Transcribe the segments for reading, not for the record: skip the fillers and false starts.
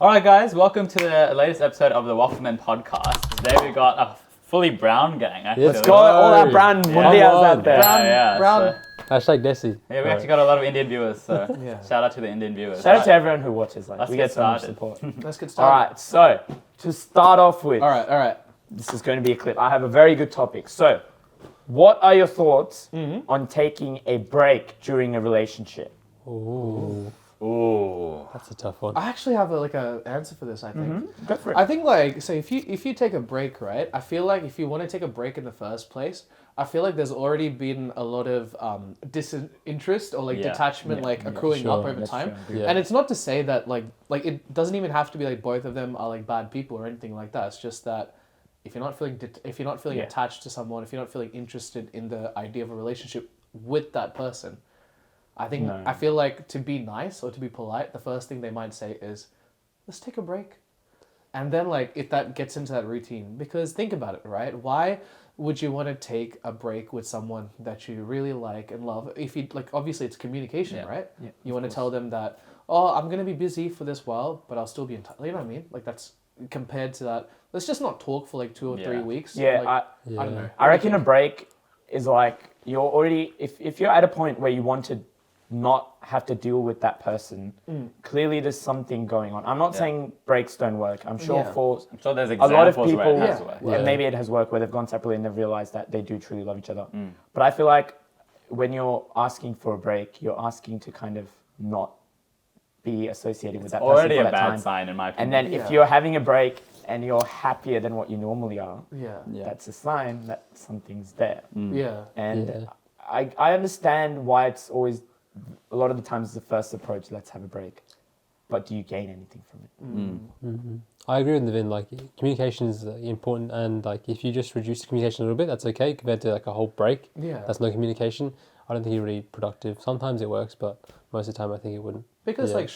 All right, guys, welcome to the latest episode of the Waaflmn podcast. Today we got a fully brown gang, actually. Let's go, all our brown mundials out there. Brown. Hashtag Desi. Yeah, we actually got a lot of Indian viewers, so shout out to the Indian viewers. Shout out to everyone who watches. Like, Let's we get get so much started. support. Let's get started. All right, so to start off with, All right. this is going to be a clip. I have a very good topic. So, what are your thoughts on taking a break during a relationship? Ooh. That's a tough one. I actually have a answer for this. I think. Go for it. I think like so if you take a break, right? I feel like if you want to take a break in the first place, I feel like there's already been a lot of disinterest or detachment accruing up over time. Yeah. And it's not to say that like it doesn't even have to be like both of them are like bad people or anything like that. It's just that if you're not feeling attached to someone, if you're not feeling interested in the idea of a relationship with that person, I feel like to be nice or to be polite, the first thing they might say is, let's take a break. And then like if that gets into that routine, because think about it, right? Why would you want to take a break with someone that you really like and love? If you like, obviously it's communication, right? Yeah, you want to tell them that, oh, I'm going to be busy for this while, but I'll still be in touch. You know what I mean? Like that's compared to that. Let's just not talk for like 2 or 3 weeks. Yeah, like, I don't know. I reckon a break is like you're already if you're at a point where you want to not have to deal with that person, clearly there's something going on. I'm not saying breaks don't work. I'm sure there's a lot of examples people, where it has worked. and maybe it has worked where they've gone separately and they've realized that they do truly love each other. But I feel like when you're asking for a break, you're asking to kind of not be associated with that person Already for a that bad time. sign in my opinion. And then if you're having a break and you're happier than what you normally are, that's a sign that something's there. And I understand why it's always, a lot of the times the first approach, let's have a break. But do you gain anything from it? I agree with Navin. Like, communication is important, and like if you just reduce the communication a little bit, that's okay compared to like a whole break. That's no communication. I don't think it's really productive. Sometimes it works, but most of the time I think it wouldn't. Because right,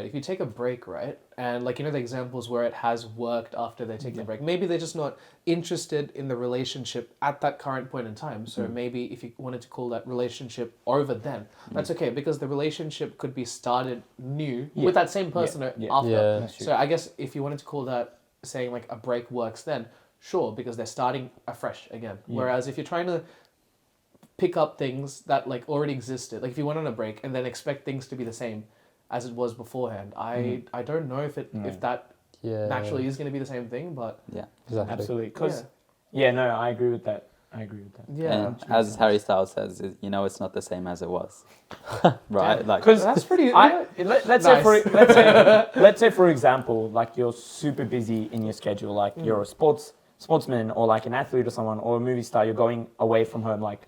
if you take a break, right, and like, you know, the examples where it has worked after they take the break, maybe they're just not interested in the relationship at that current point in time. So maybe if you wanted to call that relationship over then, that's okay, because the relationship could be started new with that same person after. So I guess if you wanted to call that saying like a break works then, sure, because they're starting afresh again. Whereas if you're trying to pick up things that like already existed, like if you went on a break and then expect things to be the same as it was beforehand, I don't know if that naturally is going to be the same thing, but Exactly. Absolutely. Because, I agree with that. And as Harry Styles says, you know, it's not the same as it was, right? Damn. Like, Because that's pretty. let's say for example, like you're super busy in your schedule, like you're a sportsman or like an athlete or someone or a movie star, you're going away from home like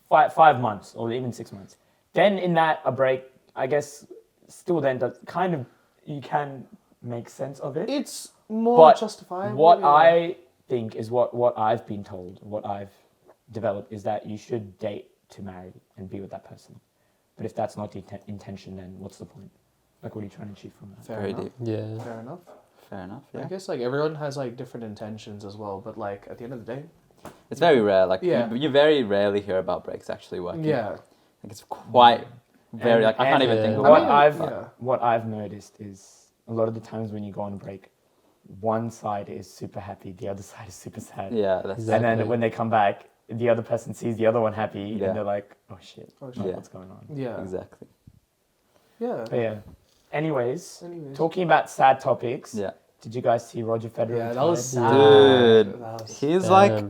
5 months or even 6 months. Then in that a break, I guess, still then kind of you can make sense of it. It's more But justifiable. what I think is what I've been told, what I've developed is that you should date to marry and be with that person. But if that's not the intention, then what's the point? Like, what are you trying to achieve from that? Fair very enough. deep. Yeah. Fair enough. Fair enough. I Yeah, guess like everyone has like different intentions as well, but like at the end of the day, it's very rare. Like, Yeah. you very rarely hear about breaks actually working. yeah, Like, it's quite very. Like, I can't even think of one. What I've noticed is a lot of the times when you go on a break, one side is super happy, the other side is super sad. Yeah, that's Exactly. And then when they come back, the other person sees the other one happy, Yeah. and they're like, "Oh shit, Yeah. what's going on?" yeah, exactly. yeah. But yeah. Anyways, talking about sad topics. Yeah, Did you guys see Roger Federer? Yeah, that was retired? sad. dude, he's like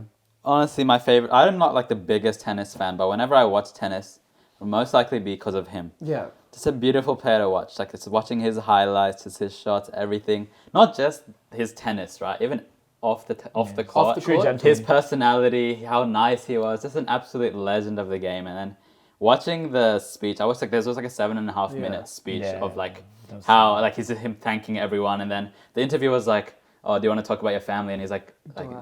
honestly my favorite. I'm not like the biggest tennis fan, but whenever I watch tennis, it'll most likely be because of him. Yeah, Just a beautiful player to watch. Like, it's watching his highlights, just his shots, everything. Not just his tennis, right? Even off the court. Off the court. His personality, how nice he was. Just an absolute legend of the game. And then watching the speech, there was like a 7.5 minute speech of like how like he's him thanking everyone, and then the interview was like, "Oh, do you want to talk about your family?" And he's like,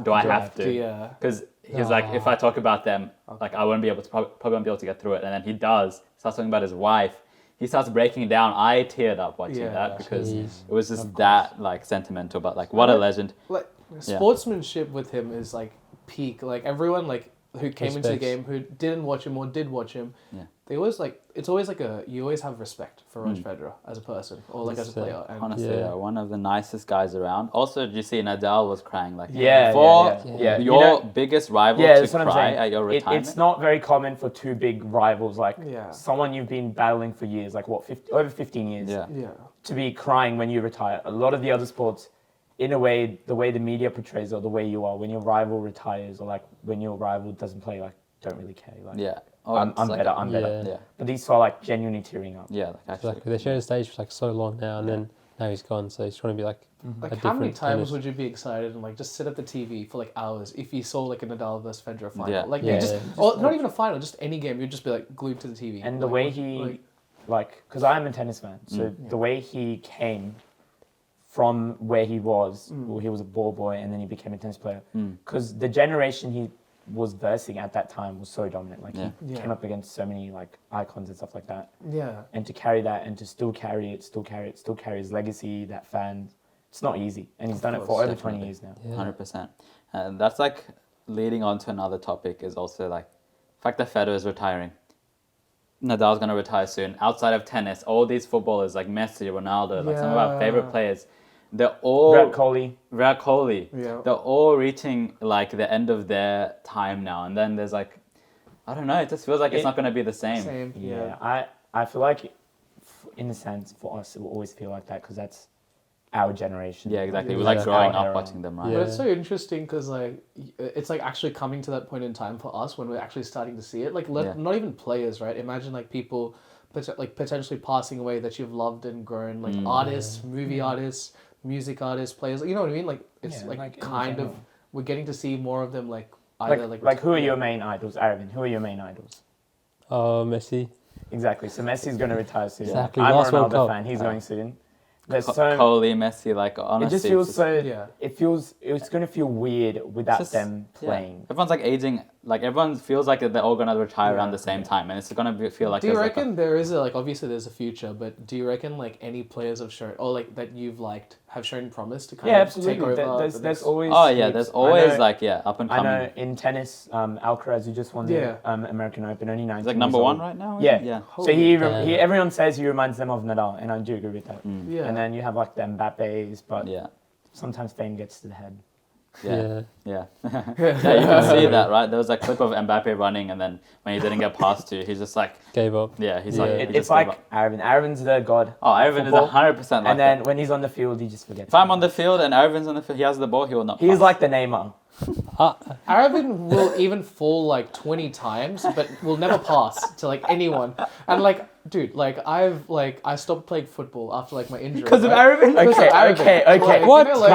"Do I have to?" Yeah. Because he's like, if I talk about them, like I wouldn't be able to probably won't be able to get through it. And then he does. Starts talking about his wife. He starts breaking down. I teared up watching that because it was just that like sentimental. But like, what a legend! Like sportsmanship with him is like peak. Like everyone like who came into the game who didn't watch him or did watch him, they always like it's always like you always have respect for Roger Federer as a person or like as a player. And honestly, one of the nicest guys around. Also, did you see Nadal was crying like Yeah. your biggest rival to cry at your retirement? It's not very common for two big rivals like someone you've been battling for years, like over 15 years. To be crying when you retire. A lot of the other sports, in a way, the way the media portrays or the way you are when your rival retires or like when your rival doesn't play, like don't really care. Like I'm better. Yeah. But these are like genuinely tearing up. Yeah, like they shared the stage for like so long now, and then now he's gone, so he's trying to be like. Like how many times would you be excited and like just sit at the TV for like hours if you saw like a Nadal versus Federer final? Yeah. Like you just, or not even a final, just any game, you'd just be like glued to the TV. And the way he, because I'm a tennis fan, so the way he came from where he was, well, he was a ball boy and then he became a tennis player. Because the generation he was versing at that time was so dominant. Like he came up against so many like icons and stuff like that. Yeah. And to carry that and to still carry his legacy, that fan, it's not easy. And he's done it for over 20 years now. 100%. And that's like leading on to another topic is also like the fact that Federer is retiring. Nadal's going to retire soon. Outside of tennis, all these footballers like Messi, Ronaldo, like some of our favorite players, they're all... Virat Kohli. Yeah. They're all reaching like the end of their time now. And then there's like, I don't know, it just feels like it's not going to be the same. Yeah. I feel like, in a sense, for us, it will always feel like that because that's our generation. Yeah, exactly. We're like growing up watching them, right? But it's so interesting because like it's like actually coming to that point in time for us when we're actually starting to see it. Like not even players, right? Imagine like people like potentially passing away that you've loved and grown, like artists, movie artists, music artists, players. You know what I mean? Like it's like kind of we're getting to see more of them like either like who are your main idols, Arraviind? Who are your main idols? Messi. Exactly. So Messi's going to retire soon. Exactly. I'm a Ronaldo fan. He's going soon. There's Kohli, Messi, like honestly, it just feels so. It's going to feel weird without them playing. Everyone's like aging. Like everyone feels like they're all going to retire around the same time, and it's going to feel like. Do you reckon there is obviously there's a future, but do you reckon like any players have shown or like that you've liked have shown promise to kind of absolutely. take over? There's always. Oh yeah, there's always up and coming. I know in tennis, Alcaraz who just won the American Open, only 19. He's like number one right now. Yeah. So everyone says he reminds them of Nadal, and I do agree with that. Yeah. And then you have like the Mbappe's, but sometimes fame gets to the head. Yeah, you can see that, right? There was a clip of Mbappe running, and then when he didn't get past to, he's just like gave up. Yeah, he's it's like Arraviind. Arravind's the god. Oh, Arraviind is 100%. Like and then when he's on the field, he just forgets. If I'm on the field and Arravind's on the field, he has the ball, he will not. He's like the Neymar. Arraviind will even fall like 20 times, but will never pass to like anyone. And like, dude, like I stopped playing football after like my injury because of Arraviind. Okay. Like, what? You know, like,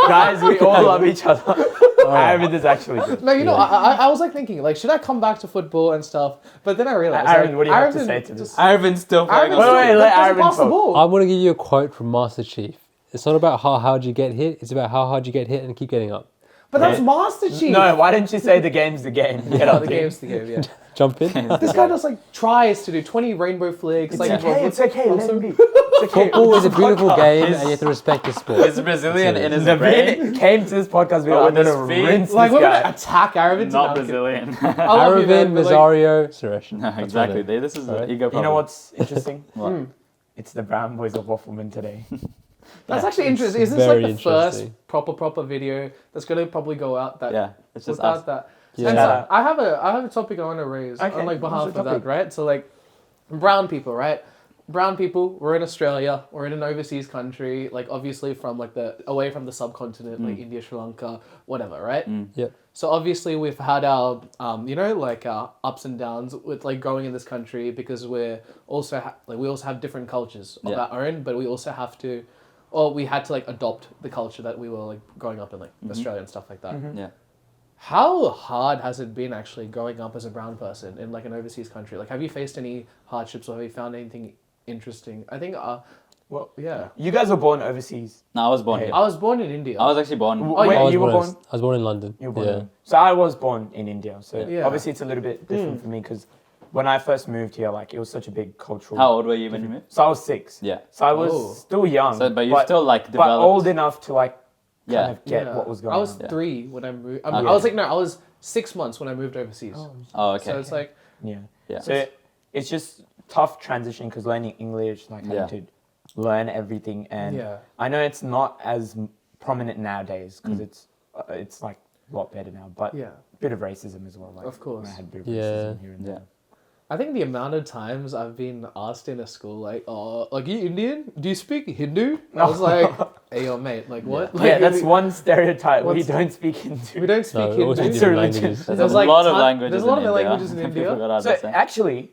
guys, we all love each other. Arraviind is actually good. No, I was like thinking, like, should I come back to football and stuff? But then I realized, Arraviind, what do you have to say to this? Arravind's still playing. Wait, let Arraviind talk. I'm gonna give you a quote from Master Chief. It's not about how hard you get hit. It's about how hard you get hit and keep getting up. But that's Master Chief. No, why didn't you say the game's the game? The game's the game. Yeah. Jump in. This guy does like tries to do 20 rainbow flicks. It's like okay. It's okay. Let him be. It's okay. Football is a beautiful game, and you have to respect the sport. He's Brazilian in his brain. Came to this podcast with I'm gonna rinse like this we're guy. Gonna attack Arraviind. Not Brazilian. Arraviind, Rosario, Suresan. No, exactly. This is an ego problem. You know what's interesting? What? It's the brown boys of Waflmn today. That's actually interesting. Is this like the first proper video that's going to probably go out? That it's just without us. that. Yeah. And so I have a topic I want to raise on like behalf of that, right? So like brown people, right? Brown people, we're in Australia, we're in an overseas country, like obviously from like away from the subcontinent, like India, Sri Lanka, whatever, right? Yep. So obviously we've had our, like our ups and downs with like growing in this country because we're also we also have different cultures of our own, but we also have to. Or we had to like adopt the culture that we were like growing up in like Australia and stuff like that. Yeah. How hard has it been actually growing up as a brown person in like an overseas country? Like, have you faced any hardships or have you found anything interesting? I think, You guys were born overseas. No, I was born here. I was born in India. I was actually born. You were born? I was born in London. You were born So I was born in India. So obviously it's a little bit different for me because when I first moved here, like it was such a big cultural. How old were you when you moved? So I was 6. Yeah. So I was still young. So, but you still like developed. But old enough to like kind of get what was going on. I was 3 when I moved. I was 6 months when I moved overseas. Oh, okay. So it's like, Yeah. So it's just tough transition because learning English, like having to learn everything, and I know it's not as prominent nowadays because it's like a lot better now, but a bit of racism as well. Like, of course. I had a bit of racism here and there. I think the amount of times I've been asked in a school, like, oh, like, you Indian? Do you speak Hindu? I was like, hey, yo, mate, like, what? Like, that's one stereotype. We don't speak Hindu. We don't speak Hindu. It's a religion. There's a lot of languages There's a lot of in India. languages in India. So actually,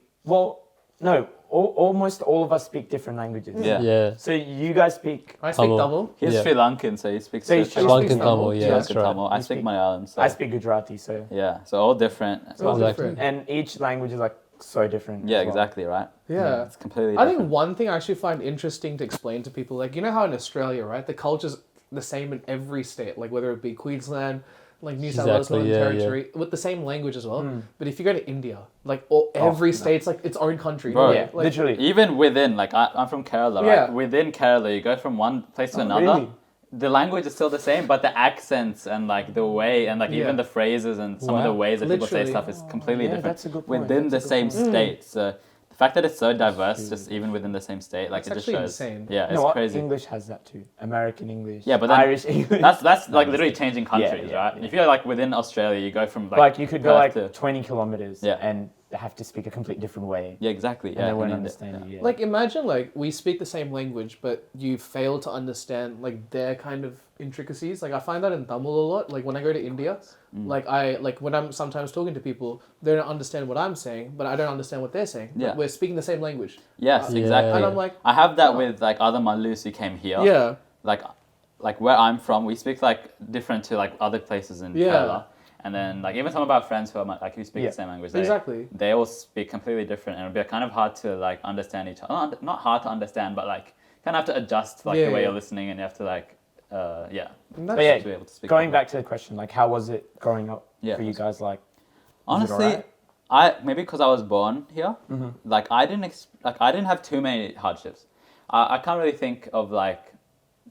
almost all of us speak different languages. Yeah. So you guys speak... I speak Tamil. He's Sri Lankan, so he speaks Sri Lankan Tamil, that's right. Tamil. I speak Malayalam. So. I speak Gujarati, so... Yeah, so all different. Different. And each language is like so different. Yeah, exactly, right? Yeah. It's completely I different. think one thing I actually find interesting to explain to people, like, you know how in Australia, right, the culture's the same in every state, like whether it be Queensland, like New South Wales, Northern Territory, with the same language as well. But if you go to India, like every state's like its own country. Bro, yeah, like, literally. Even within, like, I'm from Kerala, right? Within Kerala, you go from one place to another. Really? The language is still the same, but the accents and like the way and like even the phrases and some of the ways that people say stuff is completely different that's a good point. within the same state. So the fact that it's so diverse, just even within the same state, like It's it just actually shows. insane. Yeah, it's You know what? crazy. English has that too. American English. Yeah, but then Irish English. That's like literally changing countries, yeah, right? yeah. If you're like within Australia, you go from like you could go Perth like to, 20 kilometers and have to speak a completely different way. yeah, exactly. And Yeah, they won't in understand India, you. Yeah. Like, imagine, like, we speak the same language, but you fail to understand, like, their kind of intricacies. Like, I find that in Tamil a lot. Like, when I go to India, like, when I'm sometimes talking to people, they don't understand what I'm saying, but I don't understand what they're saying. Yeah. But we're speaking the same language. Yes, exactly. And I'm like... I have that with like other Malus who came here. Yeah. Like where I'm from, we speak like different to like other places in Kerala. And then like even some of our friends who are like who speak the same language, they all speak completely different, and it'll be kind of hard to like understand each other. Not hard to understand, but like kind of have to adjust like the way you're listening, and you have to like But yeah, to be able to speak. going back to the question, like how was it growing up for you guys? Like, honestly, I maybe because I was born here, like I didn't have too many hardships. I can't really think of like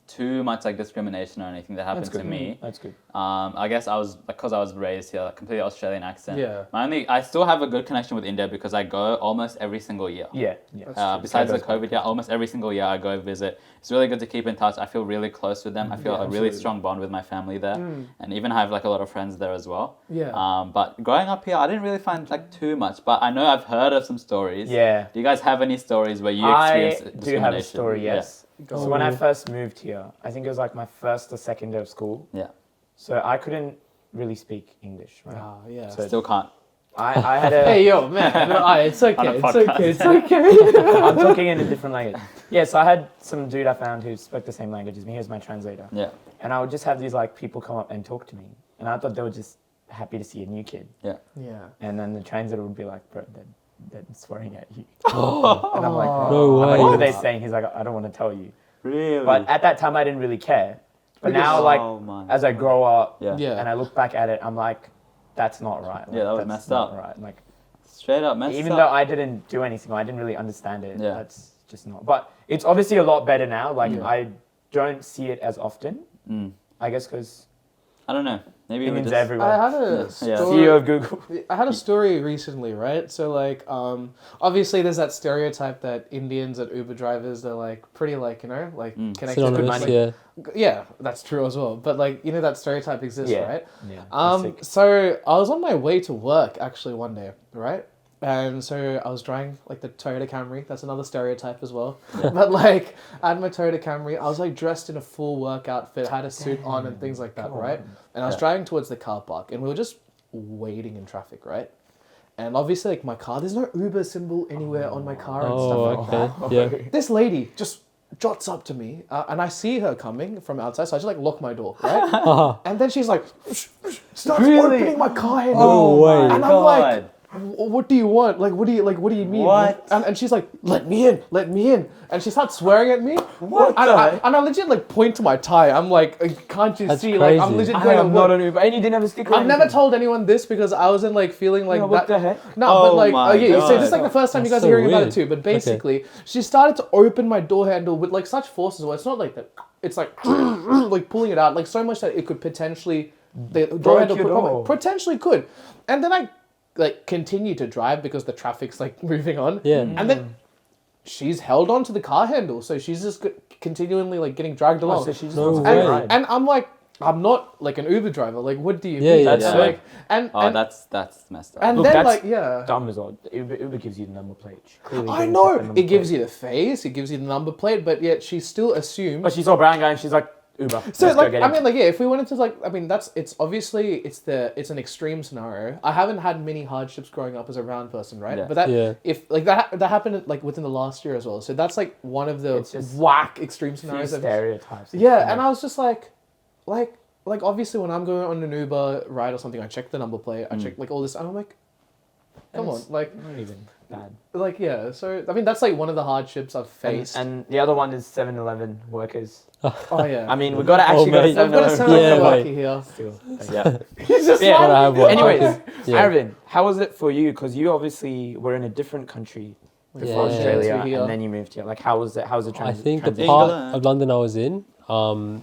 too much like discrimination or anything that happened to me. That's good. I guess I was because I was raised here, like completely Australian accent. Yeah. I still have a good connection with India because I go almost every single year. Besides the COVID year, almost every single year I go visit. It's really good to keep in touch. I feel really close with them. I feel a really strong bond with my family there, and even have like a lot of friends there as well. Yeah. But growing up here, I didn't really find like too much. But I know I've heard of some stories. Yeah. Do you guys have any stories where you experienced discrimination? I do have a story. Yes. Go So when I first moved here, I think it was like my first or second day of school. Yeah. So I couldn't really speak English, right? yeah. So Still can't. I had a... Hey, yo, man. No, it's okay. On a It's podcast. okay. It's okay. I'm talking in a different language. Yeah, so I had some dude I found who spoke the same language as me. He was my translator. Yeah. And I would just have these like people come up and talk to me. And I thought they were just happy to see a new kid. Yeah. Yeah. And then the translator would be like, bro, they're swearing at you. And I'm like, No I'm way. like, what are they saying? He's like, I don't want to tell you. Really? But at that time, I didn't really care. But now, like, man. as I grow up Yeah. and I look back at it, I'm like, that's not right. Like, Yeah, that was that's messed not up. Right. Like, Straight up messed even up. though I didn't do anything, I didn't really understand it. Yeah. That's just not. But it's obviously a lot better now. Like, I don't see it as often. I guess because I don't know. Maybe we Indians just... are everywhere. I had a story. CEO of Google. I had a story recently, right? So, like, obviously there's that stereotype that Indians and Uber drivers, they're, like, pretty, like, you know, like, connected to Synonymous, money. yeah. Yeah, that's true as well. But, like, you know, that stereotype exists, right? Yeah. that's sick. So I was on my way to work, actually, one day, right? And so I was driving, like, the Toyota Camry. That's another stereotype as well. But, like, I had my Toyota Camry. I was, like, dressed in a full work outfit, had a suit on and things like that, right? And I was driving towards the car park, and we were just waiting in traffic, right? And obviously, like, my car, there's no Uber symbol anywhere on my car and stuff like that. Yeah. This lady just jots up to me, and I see her coming from outside, so I just, like, lock my door, right? And then she's, like, starts opening my car handle. Oh, way. And I'm like... What do you want? Like, what do you mean? What? And she's like, let me in. And she starts swearing at me. What and the heck? I legit, like, point to my tie. I'm like, can't you That's see? Like, I'm crazy. legit I going am to not work. an Uber. And you didn't have a sticker. or I've never anything? told anyone this because I wasn't, like, feeling like No, that. what the heck? No, Oh but, like, my yeah, so God. this is, like, the first time you That's guys are so hearing about it weird. too. But basically, she started to open my door handle with, like, such force as well. It's not like that. It's like, like, pulling it out. Like, so much that it could potentially... The door handle your door. potentially could. And then I like continue to drive because the traffic's like moving on. Yeah. And then she's held on to the car handle, so she's just continually like getting dragged along. So she just No wants to way. ride. And I'm like, I'm not like an Uber driver. Like, what do you Yeah, mean? yeah, That's yeah. like, and That's messed up. and Look, then that's like, yeah. dumb as well. Uber gives you the number plate. She clearly I didn't know check the number it gives plate. you the face, it gives you the number plate, but yet she still assumes. But she saw a brown guy and she's like, Uber. So let's go like, get I him. mean, like, yeah, if we went into like, I mean, it's obviously it's an extreme scenario. I haven't had many hardships growing up as a brown person, right? Yeah. But that Yeah. if like that happened like within the last year as well. So that's like one of the It's just whack extreme Few scenarios. stereotypes. Yeah, and I was just like obviously when I'm going on an Uber ride or something, I check the number plate, I check like all this, and I'm like, come on, It's like not even bad. yeah. So I mean, that's like one of the hardships I've faced. And the other one is 7-Eleven workers. oh yeah, I mean, we've got to actually go to mate. I've got a 7-Eleven. similar Yeah, worker mate. here. Still. Yeah. He's just Yeah. like, Gotta have one. Anyways, Yeah. Arraviind, how was it for you? Because you obviously were in a different country before Yeah. Australia, To here. and then you moved here. Like, how was it? How was the I think the transition? part England. of London I was in,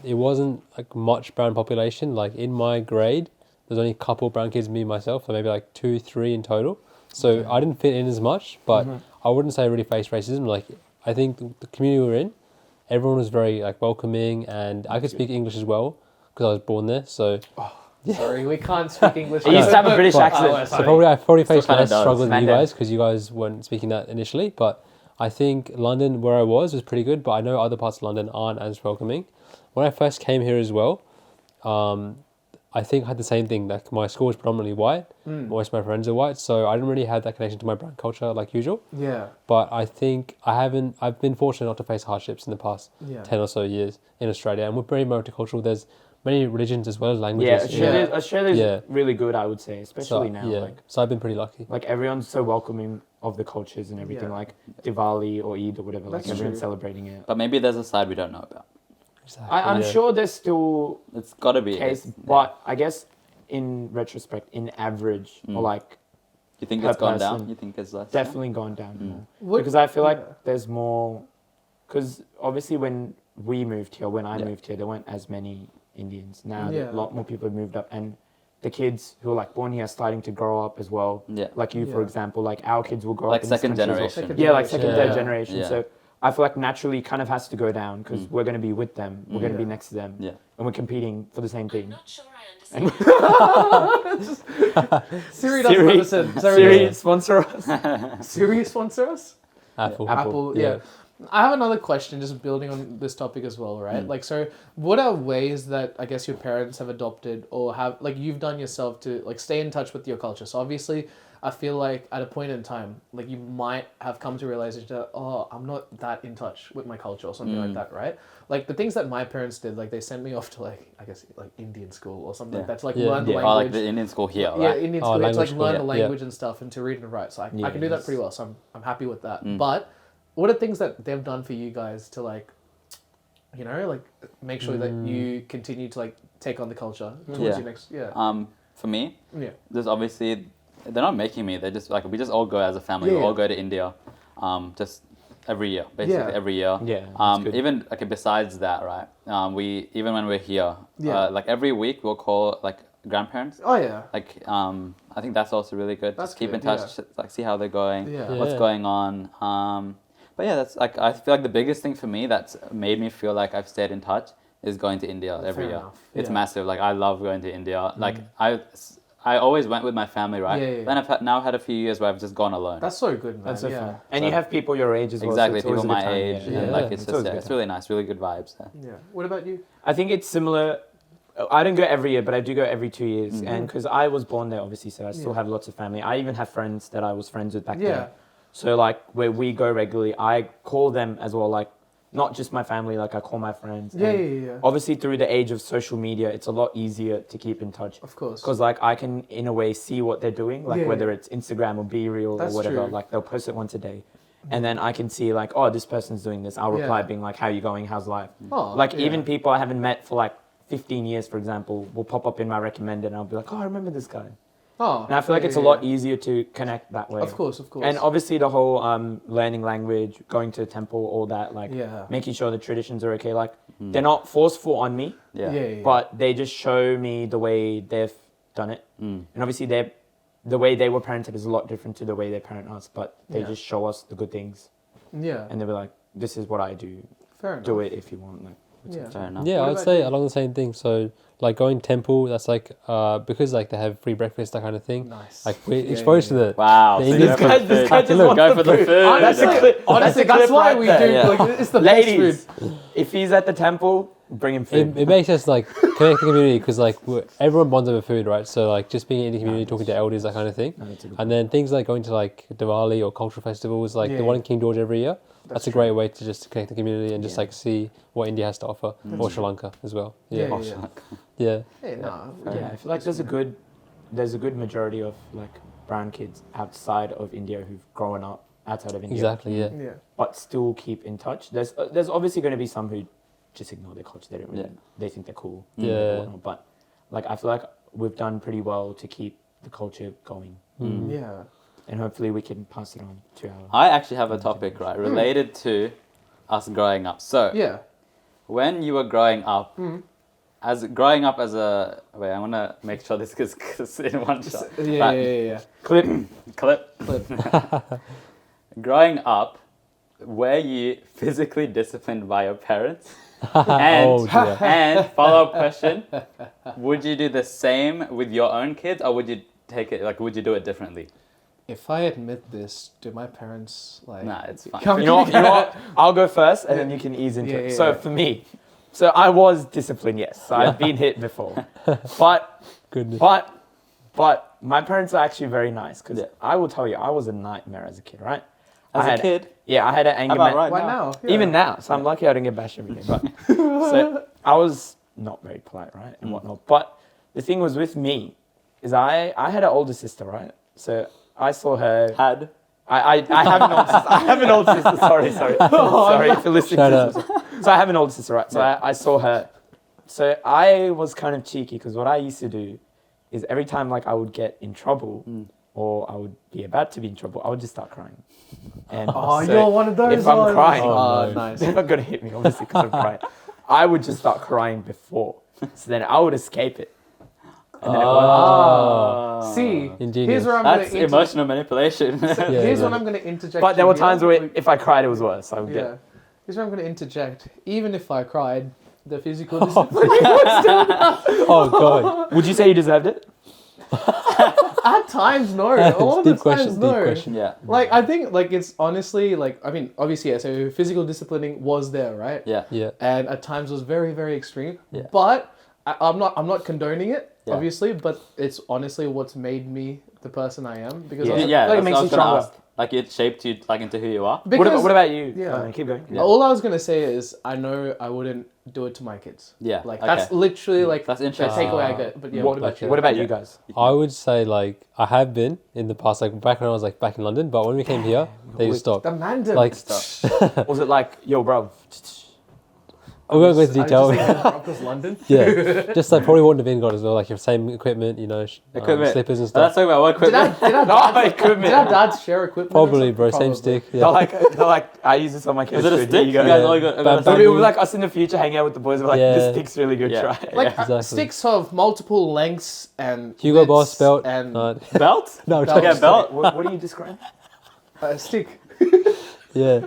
it wasn't like much brown population. Like in my grade, there's only a couple brown kids, me and myself, so maybe like 2, 3 in total. So I didn't fit in as much, but I wouldn't say I really faced racism. Like I think the community we were in, everyone was very like welcoming, and I could speak English as well because I was born there. So sorry, we can't speak English. You used to have a British Oh, accent. So I probably faced kinda less does. struggle than you Kinda. guys because you guys weren't speaking that initially. But I think London, where I was pretty good. But I know other parts of London aren't as welcoming. When I first came here as well, I think I had the same thing. Like my school was predominantly white. Most of my friends are white, so I didn't really have that connection to my brown culture like usual. Yeah, But I think I've been fortunate not to face hardships in the past Yeah. 10 or so years in Australia, and we're very multicultural. There's many religions as well as Yeah, languages. Australia's Yeah. really good, I would say, especially now. Yeah, so I've been pretty lucky. Like everyone's so welcoming of the cultures and everything, Yeah. like Diwali or Eid or whatever. That's like everyone's true. celebrating it. But maybe there's a side we don't know about. Exactly, I'm yeah. sure there's still It's got to be. case, but I guess in retrospect, in average, or like You think per it's gone person, down? You think it's less? definitely gone down more. What- Because I feel like yeah. there's more. Because obviously when we moved here, when I Yeah. moved here, there weren't as many Indians. Now Yeah. a lot more people have moved up, and the kids who are like born here are starting to grow up as well. Yeah. Like you, for Yeah. example, like our kids will grow Like up in this second country as well. generation. Second Yeah, like second, generation. third Yeah. generation. Yeah. So I feel like naturally kind of has to go down because we're going to be with them. We're going to be Yeah. next to them. Yeah. And we're competing for the same thing. Not sure I understand. Siri doesn't understand. Siri, sponsor us. Siri sponsor us. Apple. Apple, yeah. I have another question, just building on this topic as well, right? Like, so what are ways that I guess your parents have adopted or have, like, you've done yourself to, like, stay in touch with your culture? So obviously, I feel like at a point in time, like, you might have come to realization that, oh, I'm not that in touch with my culture or something like that, right? Like, the things that my parents did, like, they sent me off to, like, I guess, like, Indian school or something like that to, like, Yeah. learn the Oh, language. like the Indian school here, Yeah, right? Indian Oh, school, it's language like school, learn yeah. the Yeah. language and stuff and to read and write. So I Yeah, can do that yes. pretty well. So I'm happy with that. But what are things that they've done for you guys to like, you know, like make sure that you continue to like take on the culture towards Yeah. your next For me, yeah. there's obviously they're not making me. They're just like we just all go as a family. Yeah, We all yeah. go to India, just every year, basically Yeah. every year. Yeah, that's good. Even okay. Besides that, right? We even when we're here, Yeah. like every week we'll call like grandparents. Oh yeah. Like I think that's also really good. That's Just keep in good, touch, like see how they're going, Yeah. what's Yeah. going on. But yeah, that's like I feel like the biggest thing for me that's made me feel like I've stayed in touch is going to India every Fair year. enough. It's Yeah. massive. Like I love going to India. Like I always went with my family, right? Yeah, yeah. Then I've now had a few years where I've just gone alone. That's so good, man. That's so yeah. fun. And So- you have people your age as well. exactly, so it's people always a my good time, age, yeah. and Yeah. like it's always just a good it's time. really nice, really good vibes there. Yeah. What about you? I think it's similar. I don't go every year, but I do go every 2 years. And because I was born there, obviously, so I still Yeah. have lots of family. I even have friends that I was friends with back Yeah. then. So, like, where we go regularly, I call them as well, like, not just my family, like, I call my friends. Yeah, And yeah, yeah. Obviously, through the age of social media, it's a lot easier to keep in touch. Of course. Because, like, I can, in a way, see what they're doing, like, Yeah, whether yeah. it's Instagram or Be Real That's or whatever. true. Like, they'll post it once a day. And then I can see, like, oh, this person's doing this. I'll reply Yeah. being like, how you going? How's life? Oh, Like, yeah. even people I haven't met for, like, 15 years, for example, will pop up in my recommended and I'll be like, oh, I remember this guy. Oh. And I feel like yeah, it's a yeah, lot yeah. easier to connect that way. Of course, of course. And obviously the whole learning language, going to a temple, all that, like Yeah. making sure the traditions are okay. Like they're not forceful on me, Yeah. yeah, yeah. but they just show me the way they've done it. And obviously they're the way they were parented is a lot different to the way they parent us, but they Yeah. just show us the good things. Yeah. And they were like, this is what I do. Fair enough. Do it if you want. Like, Yeah. Fair enough. Yeah, What I'd about say you? along the same thing. So like going temple, that's like because like they have free breakfast, that kind of thing. Nice. Like we're Yeah, exposed yeah, to the Wow. The So you Indian go for the guy- this food. guy just Look, wants go the for the food. food. Honestly, Honestly, that's clip why right we there. do. Yeah. Like, it's the best ladies, food. if he's at the temple, bring him food. it makes us like connect the community because like everyone bonds over food, right? So like just being in the community, talking to elders, that kind of thing. No, that's a good And then things like going to like Diwali or cultural festivals, like Yeah, the one yeah. in King George every year. That's a great way to just connect the community and just Yeah. like see what India has to offer, or Sri Lanka as well. Yeah, Yeah, yeah, yeah. yeah. Hey, nah. Yeah, I feel like there's a good majority of like brown kids outside of India who've grown up outside of India, Exactly. Yeah. Yeah. but still keep in touch. There's obviously going to be some who just ignore their culture. They don't really, Yeah. they think they're cool. Yeah. or whatnot. But like I feel like we've done pretty well to keep the culture going, Yeah. and hopefully we can pass it on to our. I actually have a topic, right, related to us growing up. So, Yeah. when you were growing up, growing up as a wait, I want to make sure this is in one shot. Yeah. But- Yeah. Clip. Clip. Clip. Growing up, were you physically disciplined by your parents? And Oh, dear. and follow up question: would you do the same with your own kids, or would you take it like would you do it differently? If I admit this, do my parents like? Nah, it's fine. Come You know what? I'll go first, and then you can ease into Yeah, it. yeah, So yeah. for me, so I was disciplined. Yes, so I've been hit before, but Goodness. but my parents are actually very nice because Yeah. I will tell you, I was a nightmare as a kid. Right? As I a had, kid, yeah, I had an anger. how about right Why now? now? Yeah. Even now, so I'm lucky I didn't get bashed every day. But so I was not very polite, right, and whatnot. But the thing was with me is I had an older sister, right? So I saw her. Had I have an older sister. I have an older sister. Sorry. Sorry if you're listening Shut to this. So I have an older sister, right? So I saw her. So I was kind of cheeky because what I used to do is every time like I would get in trouble or I would be about to be in trouble, I would just start crying. And Oh, so you're one of those. if I'm ones. crying, Oh, no. nice. they're not gonna hit me obviously because I'm crying. I would just start crying before, so then I would escape it. And then it won't. See, Ingenious. here's where I'm that's gonna emotional manipulation. Here's yeah. when I'm gonna interject. But there were here. times where if I cried, it was worse. I would Yeah. get. Here's where I'm gonna interject. Even if I cried, the physical discipline. Oh god. Would you say you deserved it? At times, no. A lot of the Deep question. times, Deep no. question. Yeah. Like I think, like it's honestly like I mean, obviously, yeah. So physical disciplining was there, right? Yeah. Yeah. And at times was very, very extreme. Yeah. But I'm not condoning it, Yeah. obviously. But it's honestly what's made me the person I am because I was, Yeah, Like, it that's makes what I you was gonna stronger. ask. Like it shaped you like into who you are. because What about you? Yeah. Keep going. Yeah. all I was gonna say is I know I wouldn't do it to my kids. Yeah. Like okay. that's literally like That's the interesting. takeaway I get. But yeah, What, what about you? what about you guys? I would say like I have been in the past, like back when I was like back in London, but when we came here, they just stopped. The man did. Like Was it like, yo, bro? we won't go into I detail. just think because London. Yeah, just like probably wouldn't have been got as well. Like your same equipment, you know, Equipment. slippers and Let's stuff. talk about what Did equipment. equipment. our dads share equipment? or Probably, something? bro. Same Probably. stick. They're Yeah. like, I use this on my kids. Is it a food. stick? Here you go. guys Yeah. all got Bam, So bam. we were like us in the future hanging out with the boys. We're like, Yeah. this stick's really good. Yeah. Try it. Like Exactly. sticks of multiple lengths and Hugo widths Boss belt. and Belt? No, Belt. Yeah, belt. What do you describe? a stick. yeah.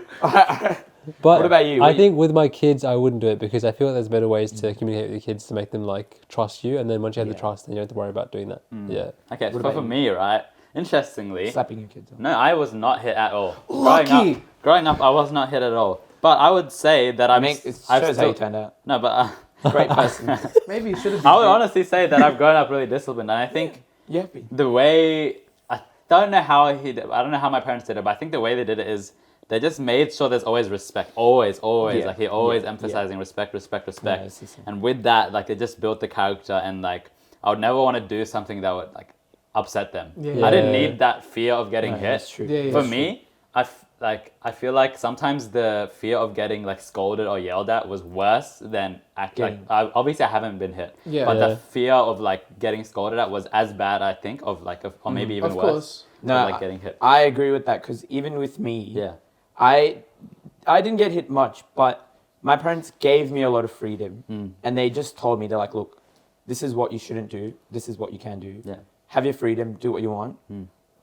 But What about you? I think with my kids, I wouldn't do it because I feel like there's better ways to communicate with your kids to make them like trust you, and then once you have the Yeah. trust, then you don't have to worry about doing that. Yeah. Okay, What so about for you? me, right? Interestingly, Slapping your kids. no, I was not hit at all. Lucky. Growing up, I was not hit at all. But I would say that I I'm. mean, it I've shows how still, you turned out. no, but Great person. Maybe you should have. I would honestly say that I've grown up really disciplined, and I think yeah. the way I don't know how I don't know how my parents did it, but I think the way they did it is they just made sure there's always respect, always. Yeah. Like he always Yeah. emphasizing respect. Yeah, it's the same. And with that, like they just built the character, and like I would never want to do something that would like upset them. Yeah. I didn't Yeah. need that fear of getting No, hit. that's true. Yeah, yeah. For That's me, I feel like sometimes the fear of getting like scolded or yelled at was worse than obviously I haven't been hit. Yeah. But Yeah. the fear of like getting scolded at was as bad, I think, or maybe even Of worse. course. No, of, like getting hit. I agree with that because even with me, Yeah. I didn't get hit much, but my parents gave me a lot of freedom, and they just told me, they're like, look, this is what you shouldn't do, this is what you can do, Yeah. have your freedom, do what you want.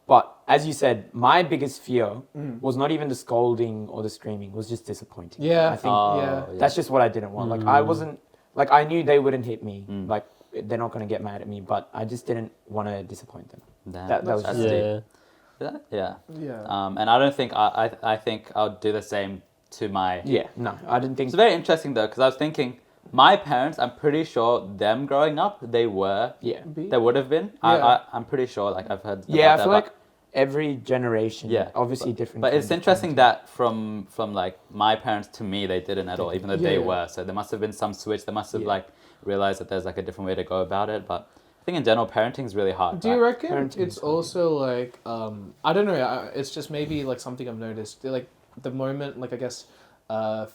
But as you said, my biggest fear was not even the scolding or the screaming, it was just disappointing. Yeah. I think that's just what I didn't want. Like I wasn't, like I knew they wouldn't hit me. Like they're not going to get mad at me, but I just didn't want to disappoint them. That was just deep. Yeah. And I don't think, I think I'll do the same to my... Yeah, no, I didn't think... It's very interesting though, because I was thinking, my parents, I'm pretty sure them growing up, they were... Yeah. They would have been. Yeah. I'm pretty sure, like I've heard Yeah, about I feel that, like every generation, obviously different. But it's interesting that from like my parents to me, they didn't at all, even though they were. So there must have been some switch. They must have like realized that there's like a different way to go about it. But I think in general, parenting is really hard. Do you reckon it's also like, I don't know, it's just maybe like something I've noticed. Like the moment, like I guess,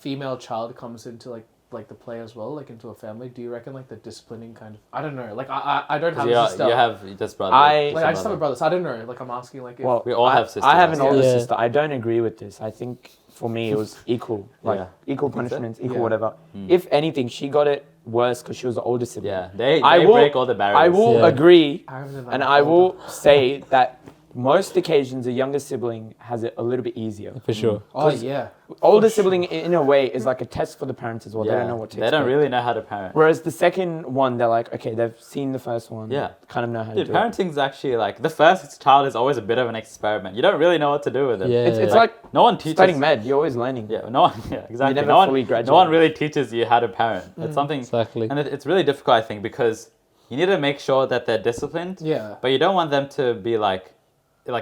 female child comes into like the play as well, like into a family, do you reckon like the disciplining kind of, I don't know, like I don't have a sister. You have just brother. I just have a brother, so I don't know, like I'm asking like if... Well, we all have sisters. I have an older sister. I don't agree with this. I think for me it was equal, like equal punishments, equal whatever. If anything, she got it worse because she was the older sibling. Yeah, they break all the barriers. I will agree, and I will say that most occasions a younger sibling has it a little bit easier. For sure. Oh yeah. Older sibling in a way is like a test for the parents as well. They don't know what to expect. They don't really know how to parent. Whereas the second one, they're like, okay, they've seen the first one. Yeah. Kind of know how to do it. Parenting's actually like, the first child is always a bit of an experiment. You don't really know what to do with it. Yeah. It's like no one teaches. studying med. You're always learning. Yeah, no one, exactly. You never fully graduate. No one really teaches you how to parent. It's something, Exactly. and it's really difficult, I think, because you need to make sure that they're disciplined. Yeah. But you don't want them to be like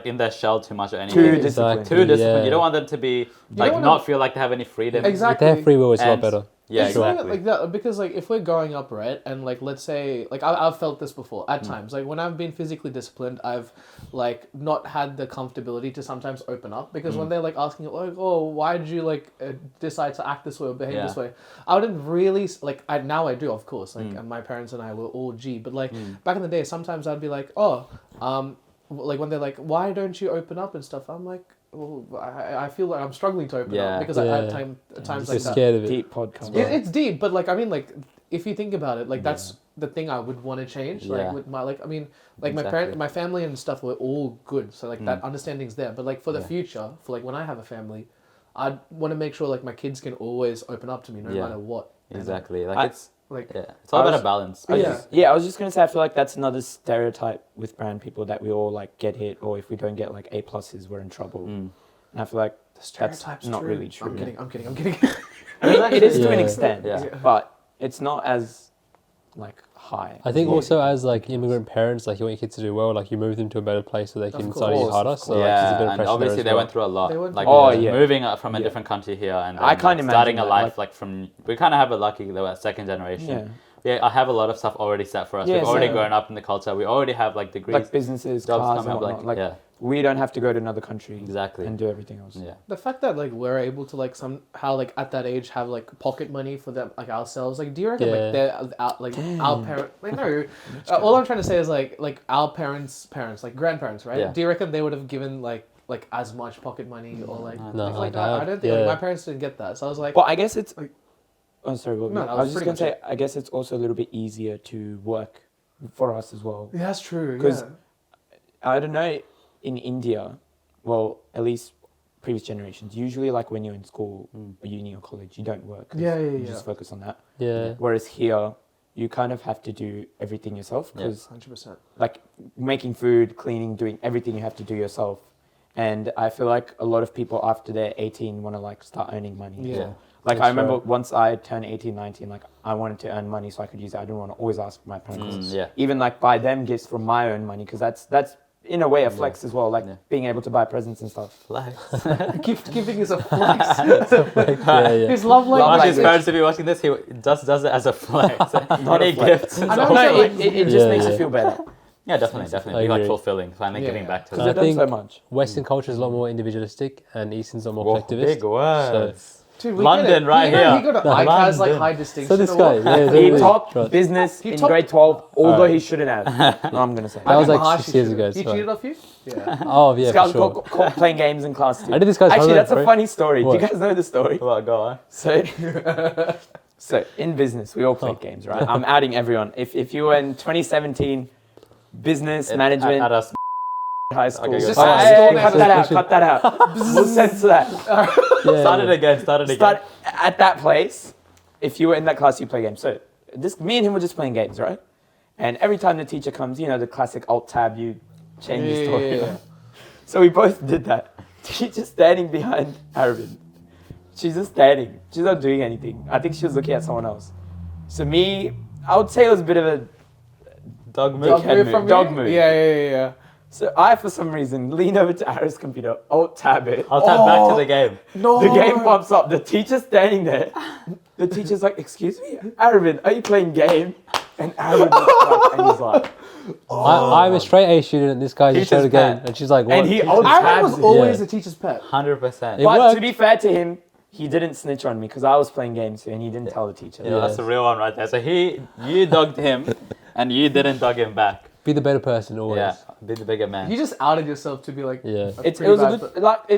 in their shell too much or anything. Too disciplined. Too disciplined. You don't want them to be like not feel like they have any freedom. Exactly. Their free will is a lot better. Yeah, it's exactly. Like that, because like if we're growing up, right, and like let's say like I've felt this before at times, like when I've been physically disciplined, I've like not had the comfortability to sometimes open up, because when they're like asking like, oh, why did you like decide to act this way or behave this way, I wouldn't really like now I do, of course, like and my parents and I were all G, but like back in the day sometimes I'd be like, oh, like when they're like, why don't you open up and stuff, I'm like, well, I feel like I'm struggling to open up because I had times like that. Scared of it. Deep podcast. It's deep, but like I mean, like if you think about it, like that's the thing I would want to change. Like with my like I mean, like my family and stuff were all good, so like that understanding's there. But like for the future, for like when I have a family, I'd want to make sure like my kids can always open up to me no matter what. Exactly. Like it's like it's all about a balance. I was just gonna say, I feel like that's another stereotype with brand people, that we all like get hit, or if we don't get like A+, we're in trouble. And I feel like that's not really true. I'm kidding. It is to an extent, but it's not as like high. I think also as like immigrant parents, like you want your kids to do well, like you move them to a better place so they can study harder. So like there's a bit of pressure obviously there as they went through a lot. Like moving from a different country here and I can't imagine starting a that, life like from, we kind of have it lucky though, at second generation. Yeah, I have a lot of stuff already set for us. We've already grown up in the culture. We already have like degrees, like businesses, jobs cars, coming and up. whatnot. We don't have to go to another country and do everything else. Yeah. The fact that like we're able to like somehow like at that age have like pocket money for them, like ourselves, like do you reckon like they're like our parents, like no, all I'm trying to say is like our parents like grandparents, right? Do you reckon they would have given like as much pocket money or like things like that? I don't think like, my parents didn't get that, so I was like, well, I guess it's like, oh sorry, no, I was just gonna say, I guess it's also a little bit easier to work for us as well. Yeah, that's true. Because I don't know, in India, well, at least previous generations, usually like when you're in school or uni or college, you don't work. You just focus on that. Yeah. Whereas here, you kind of have to do everything yourself, because 100%. like making food, cleaning, doing everything you have to do yourself. And I feel like a lot of people after they're 18 want to like start earning money. Yeah. Like I remember once I turned 18, 19, like I wanted to earn money so I could use it. I didn't want to always ask my parents. Even like buy them gifts from my own money, because that's in a way a flex as well, like being able to buy presents and stuff. Flex. Gift giving is a flex. His love language. His parents, to be watching this, he just does it as a flex. Not any a flex. gifts. It just makes you feel better. Yeah, definitely. Be like fulfilling, finally giving back to them. I think so much. Western culture is a lot more individualistic and Eastern's a lot more collectivist. Big words. Dude, London right here. He got an ICAS like high distinction. So this guy, he topped business in grade 12, although he shouldn't have. No, I'm gonna say that was like 6 years ago. He cheated off you? Yeah. Oh yeah, for sure. Playing games in class too. I did this guy's Actually, that's a funny story. Do you guys know the story? Well, go on. So in business, we all played games, right? I'm outing everyone. If you were in 2017, business management At us. high school. Okay, Just cut that out. We'll censor that. Start it again. Start at that place. If you were in that class, you play games. So me and him were just playing games, right? And every time the teacher comes, you know, the classic alt tab, you change your story. Yeah. So we both did that. Teacher's standing behind Arraviind. She's just standing. She's not doing anything. I think she was looking at someone else. So I would say it was a bit of a Dog move. Dog move. Yeah. So I, for some reason, lean over to Ara's computer, alt tab it. I'll tap back to the game. No. The game pops up. The teacher's standing there. The teacher's like, "Excuse me, Arraviind, are you playing game?" And Arraviind looks like, and he's like, I'm a straight A student and this guy just showed a game. And she's like, what? and he Aaron alt-tabs was it. always the teacher's pet. 100%. But worked. to be fair to him, he didn't snitch on me because I was playing games too, and he didn't tell the teacher. Yeah, that's the real one right there. So you dogged him, and you didn't dog him back. Be the better person always. Yeah, be the bigger man. You just outed yourself to be like, Yeah. It's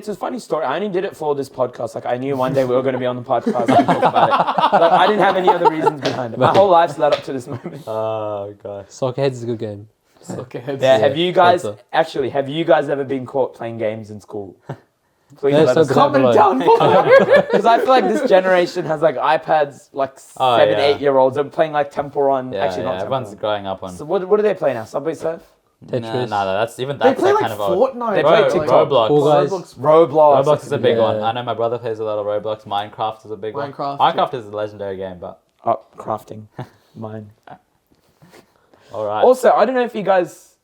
a funny story. I only did it for this podcast. Like I knew one day we were going to be on the podcast and talk about it. Like, I didn't have any other reasons behind it. My whole life's led up to this moment. Oh gosh. Soccer Heads is a good game. okay. Yeah. Have you guys better. have you guys ever been caught playing games in school? Please Yeah, let so us good. know. Comment down below. Because I feel like this generation has like iPads, like Oh, 7, yeah. 8-year-olds are playing like Temple Run. Yeah, Actually, not Temple everyone's Run. growing up on. So what do they play now? Subway Surf? Tetris. No, that's even They that's play like like kind of old. Fortnite. They play like, TikTok. Roblox. Cool guys. Roblox. Roblox is a big Yeah. one. I know my brother plays a lot of Roblox. Minecraft is a big one. Minecraft is a legendary game, but Oh, crafting. Mine. all right. Also, I don't know if you guys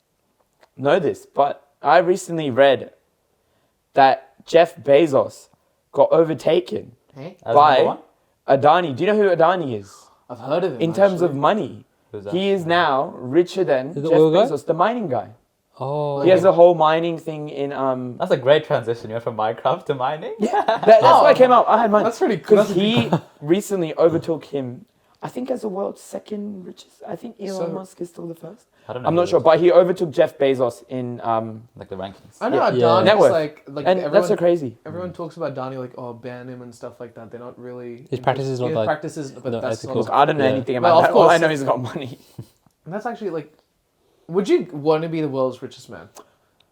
know this, but I recently read that Jeff Bezos got overtaken Hey? As by number one? Adani. Do you know who Adani is? I've heard of him. In terms of actually. money, Who's that? he is now richer than Is it Jeff oil guy? Bezos, the mining guy. Oh. He has a whole mining thing in That's a great transition. You went from Minecraft to mining. That's why I came out. I had mine. That's pretty cool. Because he recently overtook him, I think, as the world's second richest. I think Elon Musk is still the first. I don't know. I'm who not sure, it is. but he overtook Jeff Bezos in Like the rankings. I know Yeah. Adani Net is worth. like and everyone, that's so crazy. everyone talks about Donnie like, oh, ban him and stuff like that. They're not really. His practice is not his like- practices, but not that's ethical. Look, I don't know Yeah. anything Well, about of that. All I course. know is he's got money. And that's actually like, would you want to be the world's richest man?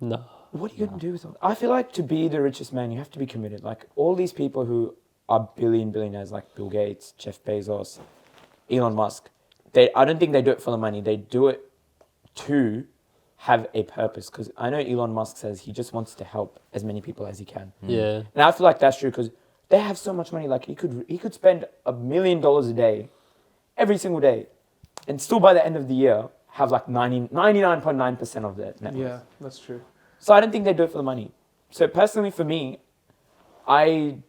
No. What are you going to do with all I feel like to be the richest man, you have to be committed. Like all these people who are billionaires, like Bill Gates, Jeff Bezos, Elon Musk, I don't think they do it for the money. They do it to have a purpose. Because I know Elon Musk says he just wants to help as many people as he can. Yeah. And I feel like that's true because they have so much money. Like he could spend $1 million a day, every single day, and still by the end of the year have like 99.9% of their net worth. Yeah, that's true. So I don't think they do it for the money. So personally, for me, I'm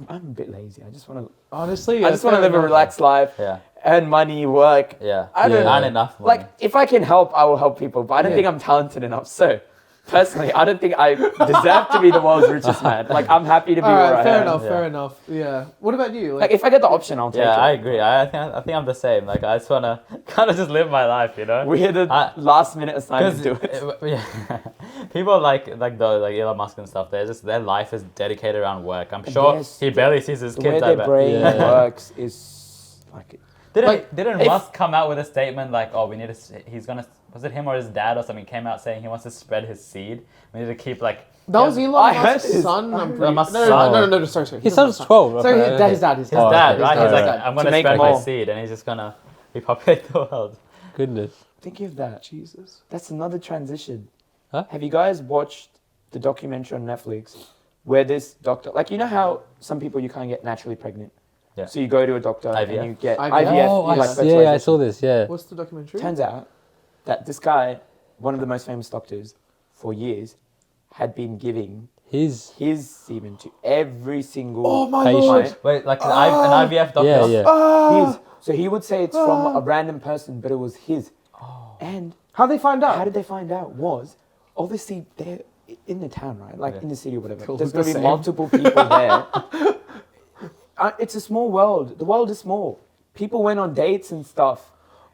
a bit lazy. I just want to. Honestly, I just want to live a relaxed life, Yeah. earn money, work. Yeah. I don't Not enough money. Like if I can help, I will help people. But I don't Yeah. think I'm talented enough. So personally, I don't think I deserve to be the world's richest man. Like I'm happy to be All where right, I fair am. enough, Yeah. fair enough. Yeah. What about you? Like if I get the option, I'll take it. Yeah, I agree. I think I'm the same. Like I just wanna kind of just live my life, you know. We're the last minute assignment to do it. Yeah, people like Elon Musk and stuff. Their life is dedicated around work. I'm sure Yes, he barely sees his The way kids. I their bet. brain Yeah. works is like. Didn't if- Musk come out with a statement like, oh, we need to? He's gonna. Was it him or his dad or something? Came out saying he wants to spread his seed. We need to keep like. that was Yeah. Elon I heard Musk's this. son. I I'm heard pretty. Musk's No, son. sorry. His son's 12. Sorry, okay. his dad, his dad. His dad, right? He's like, dad. I'm gonna make spread my more. seed, and he's just gonna repopulate the world. Goodness. Think of that. Jesus. That's another transition. Huh? Have you guys watched the documentary on Netflix where this doctor, like you know how some people you can't get naturally pregnant? Yeah. So you go to a doctor IVF. and you get IVF? IVF. Oh, you like yeah, I fertilization. saw this. Yeah. What's the documentary? Turns out that this guy, one of the most famous doctors for years, had been giving His. his semen to every single Oh my Patient. lord. Wait, like an IVF doctor? Yeah, yeah. his. So he would say it's from a random person, but it was his. And How'd they find out? how did they find out was, obviously they're in the town, right? Like Yeah. in the city or whatever. Cool. There's The going to be same. multiple people there. It's a small world. The world is small. People went on dates and stuff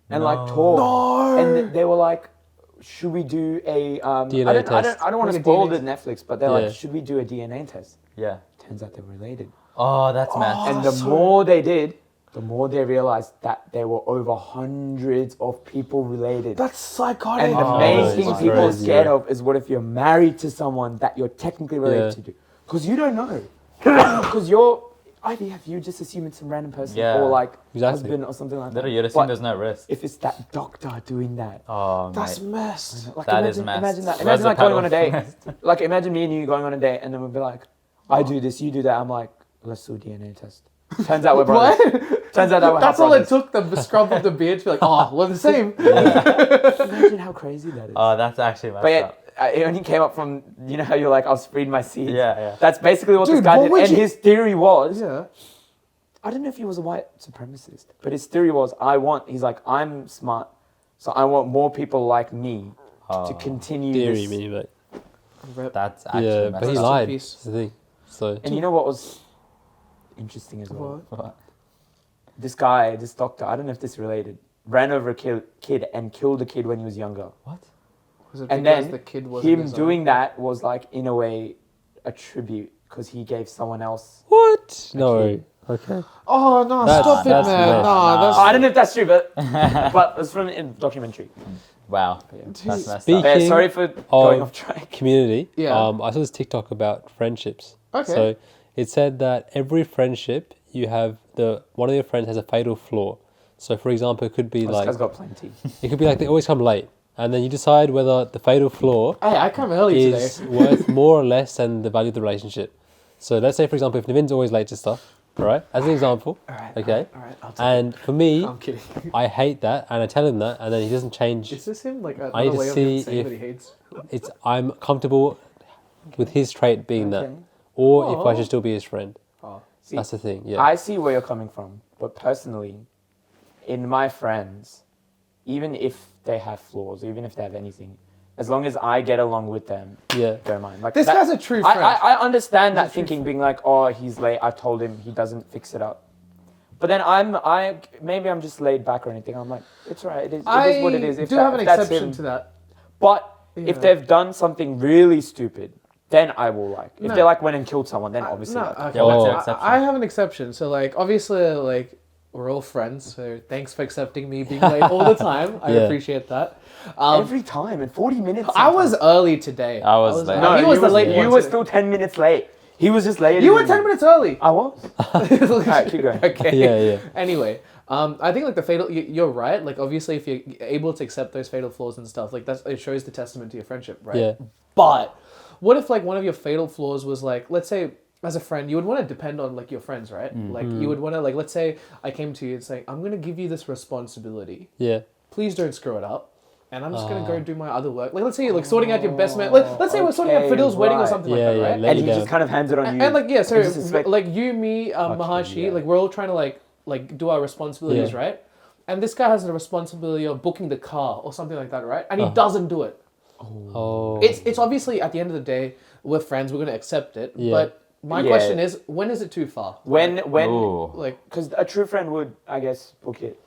and like talked. And they were like, should we do a... DNA test. I don't want Like to a spoil DNA the Netflix, but they're Yeah. like, should we do a DNA test? Yeah. Turns out they're related. Oh, that's mad. And the more they did, the more they realized that there were over hundreds of people related. That's psychotic. And the main it's thing crazy, people are yeah. scared of is what if you're married to someone that you're technically related to? Because you don't know. Because you're IVF, you just assume it's some random person or like husband or something like that. You'd assume there's no risk. If it's that doctor doing that, that's messed. like That imagine, is messed. imagine that. Where's Imagine the like going pedal? on a date. Like imagine me and you going on a date, and then we'll be like, I do this, you do that. I'm like, let's do a DNA test. Turns out we're brothers. What? Turns out that we're That's half all it brothers. took, the scrub of the beard to be like, oh, we're the same. Imagine how crazy that is. Oh, that's actually messed But up. it only came up from, you know how you're like, I was spreading my seeds. Yeah. That's basically what this Dude, guy what did. would And you- his theory was, Yeah. I don't know if he was a white supremacist, but his theory was, he's like, I'm smart, so I want more people like me to continue Theory, this. maybe, but That's actually yeah, messed but he up. lied. Piece. That's the thing. So And you know what was interesting as well? What? This guy, this doctor, I don't know if this is related, ran over a kid and killed the kid when he was younger. What? Was it And because then the kid wasn't him his doing own? that was like, in a way, a tribute because he gave someone else. what? No. Okay. Oh no! That's- Stop it, that's man! messed. No, that's I don't know if that's true, but it's from a documentary. Wow. That's messed Speak- up. Yeah, Speaking sorry for going off track. Community. Yeah. I saw this TikTok about friendships. Okay. So it said that every friendship you have, one of your friends has a fatal flaw. So for example, it could be This like guy's got plenty. it could be like they always come late, and then you decide whether the fatal flaw Hey, I come early is today. worth more or less than the value of the relationship. So let's say, for example, if Navin's always late to stuff, right? As an example, okay. All right, I'll take And for me, I'm kidding. I hate that, and I tell him that, and then he doesn't change. Is this him? Like I need another to way of see him saying if- that he hates? I'm comfortable with his trait being that, or if I should still be his friend. See, That's the thing. Yeah. I see where you're coming from, but personally, in my friends, even if they have flaws, even if they have anything, as long as I get along with them, Yeah. don't mind. Like This that- guy's a true friend. I understand that thinking, being like, oh, he's late. I told him he doesn't fix it up. But then maybe I'm just laid back or anything. I'm like, it's right. It is what it is. I If do that- have an if that's exception him. to that. But Yeah. if they've done something really stupid, then I will like. If No. they like went and killed someone, then obviously. No, like, okay. Yeah, what's Oh. your exception? I have an exception. So like obviously like we're all friends. So thanks for accepting me being late all the time. I Yeah. appreciate that. every time in 40 minutes. I was sometimes. early today. I was late. No, he was you the was, late You one were today. still 10 minutes late. He was just later. You were than 10 minutes early. I was. Alright, keep going. Okay. Yeah, yeah. Anyway, I think like the fatal. You're right. Like obviously, if you're able to accept those fatal flaws and stuff, like it shows the testament to your friendship, right? Yeah. But what if like one of your fatal flaws was like, let's say as a friend, you would want to depend on like your friends, right? Like you would want to like, let's say I came to you and saying, I'm gonna give you this responsibility. Yeah. Please don't screw it up. And I'm just gonna go do my other work. Like let's say you're like sorting out your best man. Let's say we're sorting out Okay, Fadhil's wedding or right. something Yeah, like that, yeah, right? let And you he down. just kind of hands it on you. And like yeah, so And just expect- like you, me, Maharshi, yeah. like we're all trying to like do our responsibilities, Yeah. right? And this guy has the responsibility of booking the car or something like that, right? And he doesn't do it. Oh. It's obviously at the end of the day we're friends, we're gonna accept it. Yeah. But my Yeah. question is, when is it too far? when Ooh. Like because a true friend would, I guess, book it.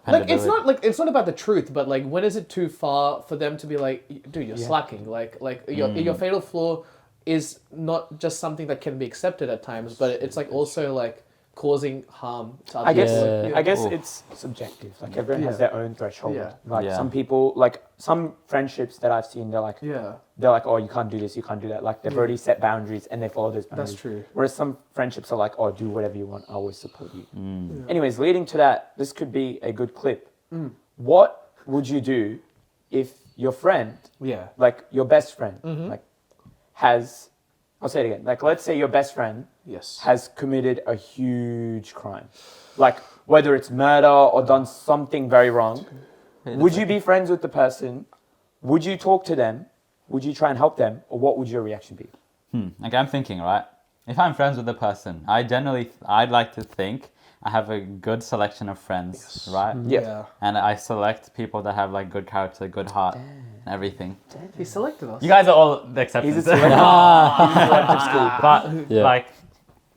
like it's Dependability. not it's not about the truth, but like when is it too far for them to be like, dude, you're slacking. Like your fatal flaw is not just something that can be accepted at times, but it's like also like causing harm to other I guess people. Yeah. I guess Ooh. it's subjective. Like everyone has Yeah. their own threshold. Yeah. Like Yeah. some people, like some friendships that I've seen, they're like, oh, you can't do this, you can't do that. Like they've already set boundaries and they follow those boundaries. That's true. Whereas some friendships are like, oh, do whatever you want, I always support you. Anyways, leading to that, this could be a good clip. What would you do if your friend, Yeah. like your best friend, like has, I'll say it again, like let's say your best friend Yes. has committed a huge crime, like whether it's murder or done something very wrong, would you be friends with the person? Would you talk to them? Would you try and help them? Or what would your reaction be? Okay, I'm thinking, right? If I'm friends with the person, I'd like to think I have a good selection of friends, right? Yeah. And I select people that have like good character, good heart, and everything. He selected us. You guys are all the exceptions. He's a selective school. But Yeah. like,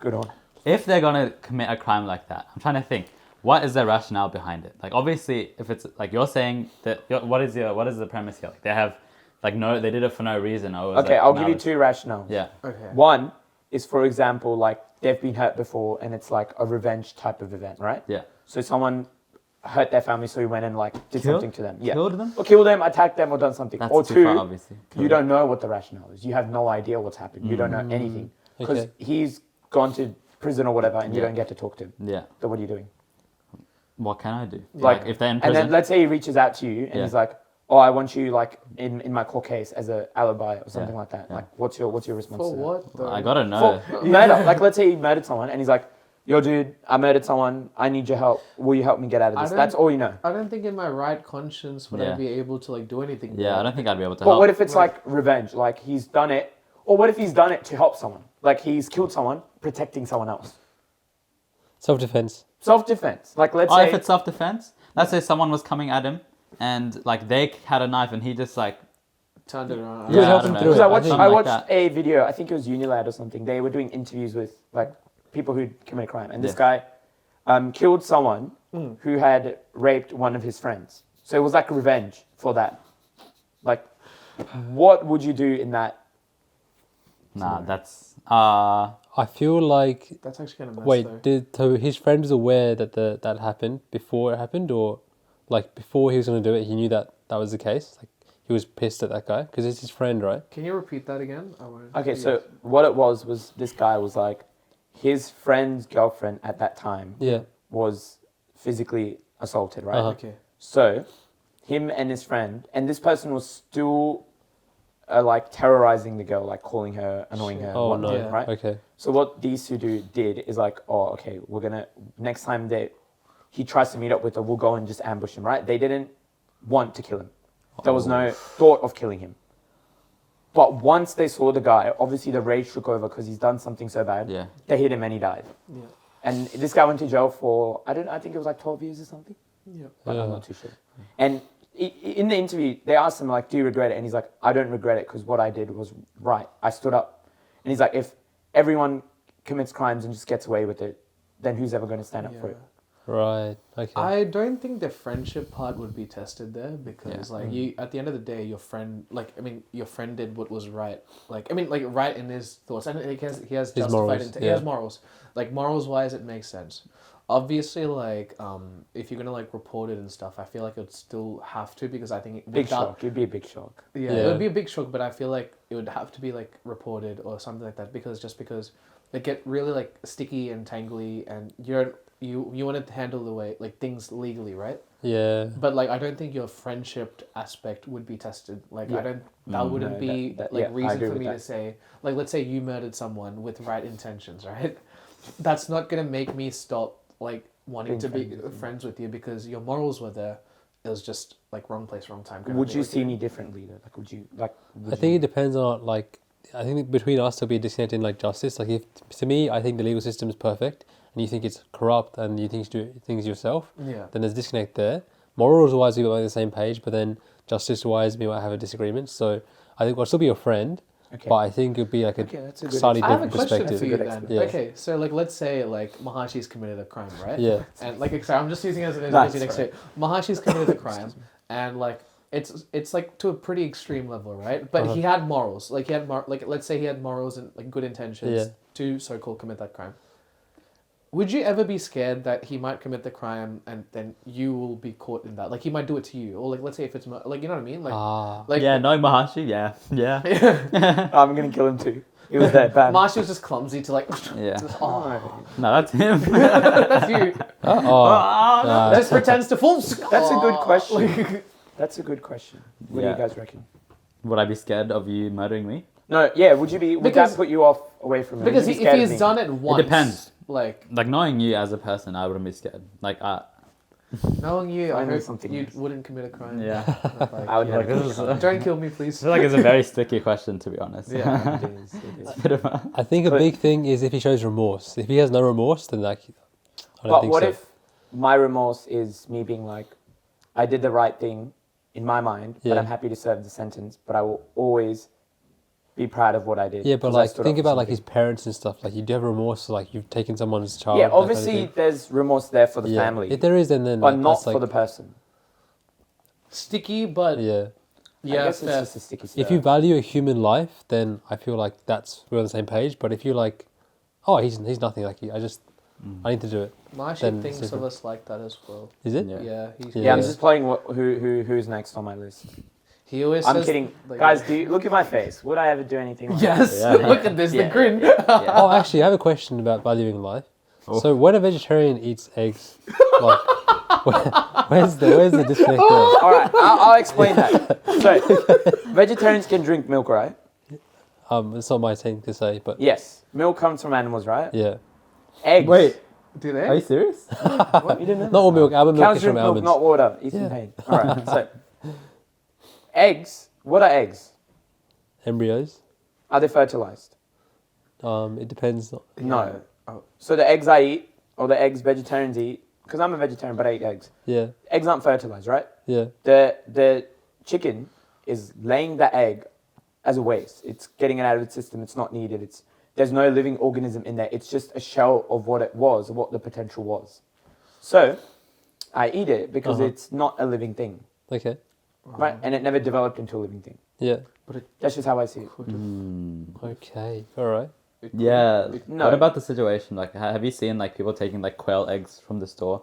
Good on. if they're gonna commit a crime like that, I'm trying to think, what is their rationale behind it? Like, obviously, if it's like you're saying that, what is the premise here? Like, they have, like, they did it for no reason. Or it was, Okay, like, I'll give you malice. two rationales. Yeah. Okay. One, is, for example, like they've been hurt before and it's like a revenge type of event, right? Yeah. So someone hurt their family, so he went and like did something to them. Yeah. Killed them? Or killed them, attacked them, or done something. That's or too two, far, obviously. you don't know what the rationale is. You have no idea what's happened. You don't know anything. Because he's gone to prison or whatever and you don't get to talk to him. Yeah. So what are you doing? What can I do? Like if they're in and prison. then let's say he reaches out to you and he's like, "Oh, I want you like in my court case as a alibi or something like that." Like, what's your response For to that? what? Though? I gotta know. For murder. Like, let's say he murdered someone and he's like, "Yo, dude, I murdered someone. I need your help. Will you help me get out of this?" That's all you know. I don't think in my right conscience would I be able to like do anything. Yeah, I don't think I'd be able to But help. what if it's like revenge? Like he's done it, or what if he's done it to help someone? Like he's killed someone, protecting someone else. Self-defense. Self-defense. Like let's say if it's self-defense, let's say someone was coming at him and like they had a knife and he just like turned it around. Yeah, help I don't him know. through because it. I watched Something like that. a video. I think it was Unilad or something. They were doing interviews with like people who'd committed a crime, and this guy killed someone who had raped one of his friends. So it was like revenge for that. Like, what would you do in that? Nah, that's I feel like. That's actually kind of messed Wait, so his friend was aware that that happened before it happened, or like before he was going to do it, he knew that was the case. Like he was pissed at that guy because it's his friend, right? Can you repeat that again? Okay, so what it was this guy was like, his friend's girlfriend at that time was physically assaulted, right? Okay. So, him and his friend, and this person was still like terrorizing the girl, like calling her, annoying her, Oh whatnot, no! right? Okay. So what these two did is like, oh, okay, we're gonna next time that he tries to meet up with her, we'll go and just ambush him, right? They didn't want to kill him. There was no thought of killing him. But once they saw the guy, obviously the rage took over because he's done something so bad. Yeah. They hit him and he died. Yeah. And this guy went to jail for I think it was like 12 years or something. Yeah. But I'm not too sure. And in the interview, they asked him like, "Do you regret it?" And he's like, "I don't regret it because what I did was right. I stood up." And he's like, "If everyone commits crimes and just gets away with it, then who's ever going to stand up for it?" Right. Okay. I don't think the friendship part would be tested there because like you at the end of the day your friend your friend did what was right, right in his thoughts, and he has His justified morals, he has morals, like morals wise it makes sense. Obviously, like if you're gonna like report it and stuff, I feel like it would still have to, because I think Big shock. It'd be a big shock. Yeah, it would be a big shock, but I feel like it would have to be like reported or something like that, because it get really like sticky and tangly, and you want to handle the way like things legally, right? Yeah. But like I don't think your friendship aspect would be tested. Like I don't that wouldn't be reason for me to say, like, let's say you murdered someone with right intentions, right? That's not gonna make me stop like wanting to be friends with you because your morals were there. It was just like wrong place, wrong time. Would you see me differently though? Like, would you like? I think it depends on like. I think between us there'll be a disconnect in like justice. Like if to me, I think the legal system is perfect, and you think it's corrupt, and you think you do things yourself. Yeah. Then there's a disconnect there. Morals wise, we might be on the same page, but then justice wise, we might have a disagreement. So I think we'll still be a friend. Okay. But I think it'd be like that's a good slightly I have a different question perspective. for you then. Yeah. Okay, so like let's say like Maharshi's committed a crime, right? Yeah. And like sorry, I'm just using it as an That's example next to it. Maharshi's committed a crime, and like it's like to a pretty extreme level, right? But he had morals. Like he had let's say he had morals and like good intentions to so-called commit that crime. Would you ever be scared that he might commit the crime and then you will be caught in that? Like he might do it to you, or like let's say if it's like, you know what I mean? Like yeah, no Maharshi, yeah. I'm gonna kill him too. It was that bad. Maharshi was just clumsy to like. Yeah. Oh, No, that's him. that's you. Just pretends to fall. That's a good question. That's a good question. What do you guys reckon? Would I be scared of you murdering me? No, yeah. Would you be? Would Because- that put you off away from him? Because Would you be if scared of he's me? done it once, depends. Like Like knowing you as a person, I wouldn't be scared. Like knowing you, I I know hope something you else. wouldn't commit a crime. yeah. Like, I would Like, never. this is, don't kill me, please. I feel like it's a very sticky question, to be honest. Yeah. It is. It is. Bit of a- I think a But- big thing is if he shows remorse. If he has no remorse, then like, I don't But think what so. if my remorse is me being like, I did the right thing in my mind, but Yeah. I'm happy to serve the sentence, but I will always be proud of what I did. Yeah, but 'cause I like stood think up for about like his something. parents and stuff. Like you do have remorse, like you've taken someone's child. Yeah, that kind of obviously thing. there's remorse there for the Yeah. family, If there is, then but like, not that's, for like, the person. Sticky, but Yeah. I Yeah, guess it's fair. just a sticky If you value a human life, then I feel like we're on the same page. But if you're like, oh, he's nothing like you, I need to do it. Maharshi Then thinks it's of us like that as well. Is it? Yeah, he's Yeah, I'm just playing who's next on my list. He always I'm says, kidding. like, Guys, do you look at my face? Would I ever do anything like Yes, Yeah. look at this, the Yeah. grin. Oh, actually, I have a question about valuing life. Oh. So when a vegetarian eats eggs, like, where's the disconnect there? All right, I'll explain that. So, vegetarians can drink milk, right? It's not my thing to say, but Yes. Milk comes from animals, right? yeah. Eggs. Wait, Do are you they? serious? What? You didn't know? Not all milk. Almond milk Cows is from drink milk, almonds. not water. Ethan Yeah. Payne. All right, so eggs. What are eggs? Embryos. Are they fertilized? It depends. No. So the eggs I eat, or the eggs vegetarians eat, because I'm a vegetarian, but I eat eggs. Yeah, Eggs aren't fertilized, right? yeah, The chicken is laying the egg as a waste. It's getting it out of its system. It's not needed. There's no living organism in there. It's just a shell of what it was, of what the potential was. So I eat it because it's not a living thing, okay, right? And it never developed into a living thing. yeah, That's just how I see it. okay, all right. Yeah. No. What about the situation? Like, have you seen like people taking like quail eggs from the store,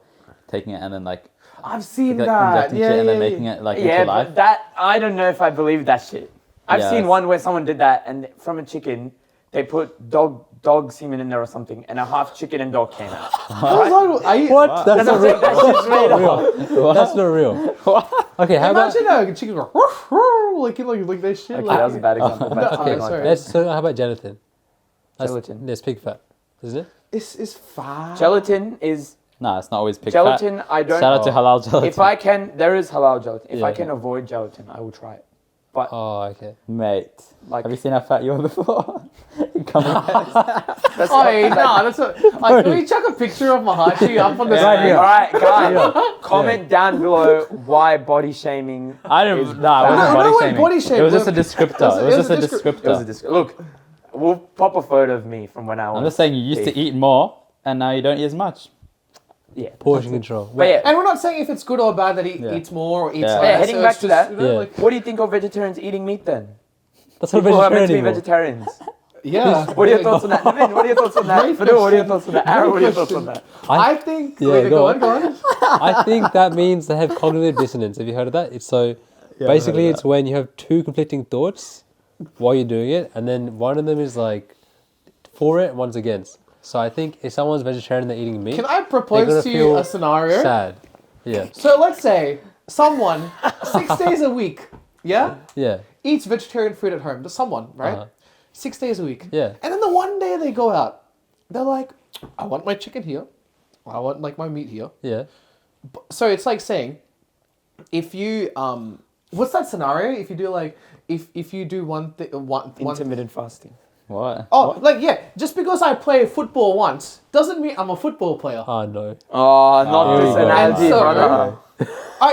taking it and then like I've seen like, that. injecting Yeah, shit and then yeah, making it like yeah, into life? but that I don't know if I believe that shit. I've Yeah, seen it's- one where someone did that, and from a chicken, they put dog semen in there or something, and a half chicken and dog came out. What? That's not real. That shit's made up. That's not real. Okay, how about Imagine a chicken go, "Ruff, ruff," like that shit. Okay, like, that was a bad example. But Okay, something like sorry. that. so how about gelatin? Gelatin. There's pig fat, isn't it? It's fine. Gelatin is No, it's not always pig gelatin. fat. I don't. Shout out to halal gelatin. If I can, there is halal gelatin. If I Yeah. can avoid gelatin, I will try it. But Oh, okay. Mate, like, have you seen how fat you are before? Come on. that's Oh, hey, no, that's what. Like, can we chuck a picture of Maharshi up on the Right screen? here. All right, guys, comment down below why body shaming. I is don't. Nah, it wasn't No, body no, wait, shaming. body shaming. It was just a descriptor. It was just a It was a descriptor. Look, we'll pop a photo of me from when I was. I'm just saying you used to eat more and now you don't eat as much. Yeah. Portion control. But yeah, And we're not saying if it's good or bad that he Yeah. eats more or eats Yeah. less. Yeah, heading so back it's to just, that. you know, Yeah. like, what do you think of vegetarians eating meat then? That's not People who are meant vegetarian to be anymore. vegetarians. yeah. What are your thoughts on that? Navin, what are your thoughts on that? Great Fadhil, what are your question. thoughts on that? Aaron, what are your thoughts on that? I think. Yeah, wait, go go on. on, go on. I think that means they have cognitive dissonance. Have you heard of that? It's so basically it's when you have two conflicting thoughts while you're doing it, and then one of them is like for it, and one's against. So I think if someone's vegetarian, they're eating meat. Can I they're propose gonna to you feel a scenario? sad. Yeah, So let's say someone 6 days a week, yeah, yeah, eats vegetarian food at home. There's someone, right? Uh-huh. 6 days a week. yeah. And then the one day they go out, they're like, I want my chicken here. I want like my meat here. Yeah. So it's like saying, if you what's that scenario? If you do like if you do one thing one Intermittent fasting. What? oh like yeah, just because I play football once doesn't mean I'm a football player. Oh no. Oh, not here this we go. analogy, So- brother.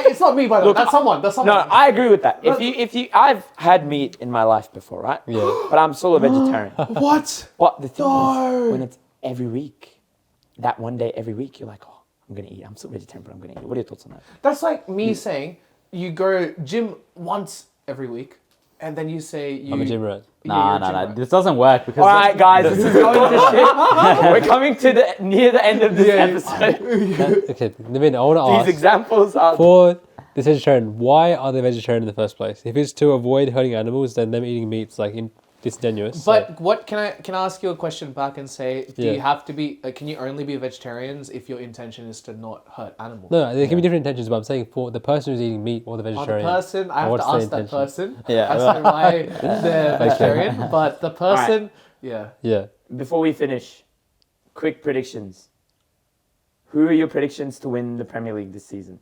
It's not me by the way. That's someone. That's someone. No, I agree with that. If you, I've had meat in my life before, right? Yeah. But I'm still a vegetarian. What? But the thing No. is, when it's every week, that one day every week, you're like, oh, I'm gonna eat. I'm still vegetarian, but I'm gonna eat. What are your thoughts on that? That's like me saying you go gym once every week, and then you say you. I'm a gym rat. you're Nah, a nah, gym nah. rat. This doesn't work because. All right, guys, this is going to shit. We're coming to near the end of this episode. Okay, Navin, I want to These ask examples are. for the vegetarian, why are they vegetarian in the first place? If it's to avoid hurting animals, then them eating meat's like disingenuous. But what can I ask you a question back and say? Do Yeah. you have to be? Can you only be vegetarians if your intention is to not hurt animals? No, there can be different intentions, but I'm saying for the person who's eating meat or the Oh, the vegetarian. person, I have what's to the ask that intention? person Yeah. as to why they're vegetarian. But the person, yeah. Yeah. Before we finish, quick predictions. Who are your predictions to win the Premier League this season?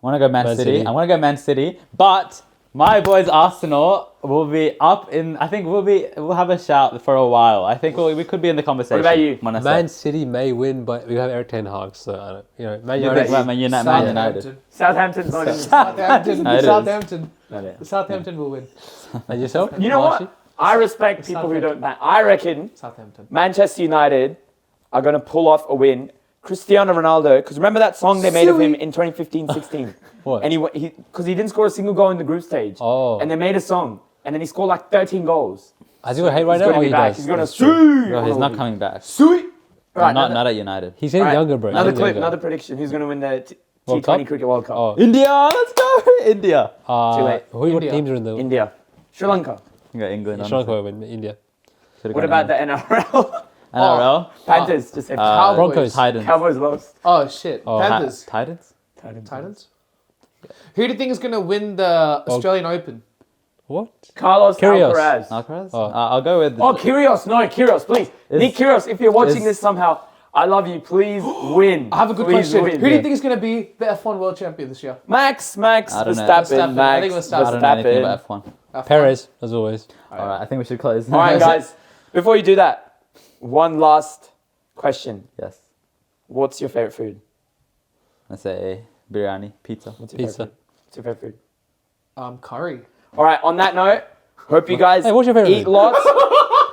I want to go Man Man City. City. I want to go Man City, but my boys Arsenal will be up in. I think we'll have a shout for a while. I think we could be in the conversation. What about you? When I say- Man City may win, but we have Eric Ten Hag, so I don't, Man You United. think about Man United? Man United. Southampton's not in. Southampton. No, it is. Southampton. Not in. Southampton will win. And yourself? You know Marshy? what? I respect people who don't. I reckon Southampton. Manchester United are going to pull off a win Cristiano Ronaldo, because remember that song they made of him in 2015-16? What? And because he didn't score a single goal in the group stage. Oh. And they made a song, and then he scored like 13 goals. Has he got hate right He's now? going to Or be he back. does? He's going to That's true. No, he's not coming back. Sweet. Right, Not at United. He's getting younger, bro. Another He's clip, younger. another prediction. Who's going to win the World T20 Cup? Cricket World Cup? Oh. India, let's go! India. Too late. What India. teams are in the... India. Sri Lanka. You got England. Sri Lanka will win, India. What about the NRL? NRL? Panthers. Just said Cowboys. Broncos. Titans. Cowboys lost. Oh shit. Oh. Panthers. Titans? Titans. Who do you think is gonna win the Australian Open? What? Carlos Kyrgios. Alcaraz. Alcaraz? Oh. I'll go with... Oh, Kyrgios. No, Kyrgios, please. Nick Kyrgios, if you're watching this somehow, I love you. Please win. I have a good Please question. win. Who do you think is gonna be the F1 World Champion this year? Max I don't know. Verstappen. I think Max Verstappen. I don't know anything Verstappen. about F1. Perez, as always. Alright, I think we should close. All right, guys. Before you do that, one last question. Yes. What's your favorite food? I say biryani, pizza. What's your Pizza. favorite food? What's your favorite food? Curry. All right. On that note, hope you guys Hey, what's your favorite eat food? lots.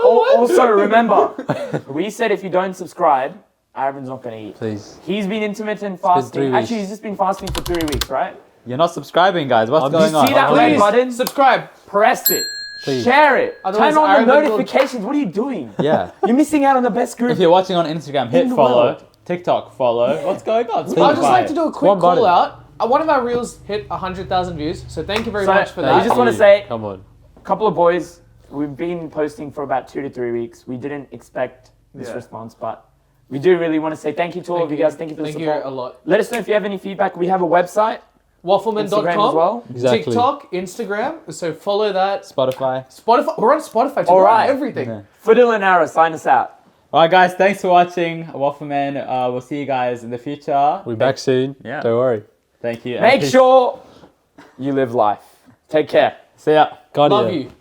Also, remember, we said if you don't subscribe, Arraviind's not going to eat. Please. He's been intermittent been 3 fasting. weeks. Actually, he's just been fasting for 3 weeks, right? You're not subscribing, guys. What's I'm going You on? see that red Please button? subscribe. Press it. Please. Share it. Otherwise, Turn on the Arravind will- notifications. What are you doing? Yeah. You're missing out on the best group. If you're watching on Instagram, In hit the follow. world. TikTok, follow. What's going on? I'd just like to do a quick One button. call out. One of our reels hit 100,000 views, so thank you very So, much for we that. just want to say, Come on. a couple of boys, we've been posting for about 2 to 3 weeks. We didn't expect this response, but we do really want to say thank you to all of you guys. Thank you for the Thank support. you a lot. Let us know if you have any feedback. We have a website, Instagram as Wafflmn.com, well. Exactly. TikTok, Instagram. So follow that. Spotify. Spotify. We're on Spotify too. All We're on right. everything. Yeah. Fadhil and Ara, sign us out. Alright, guys. Thanks for watching Wafflmn. We'll see you guys in the future. We're back soon. Yeah. Don't worry. Thank you. and Make peace. sure you live life. Take care. See ya. Guardian. Love you.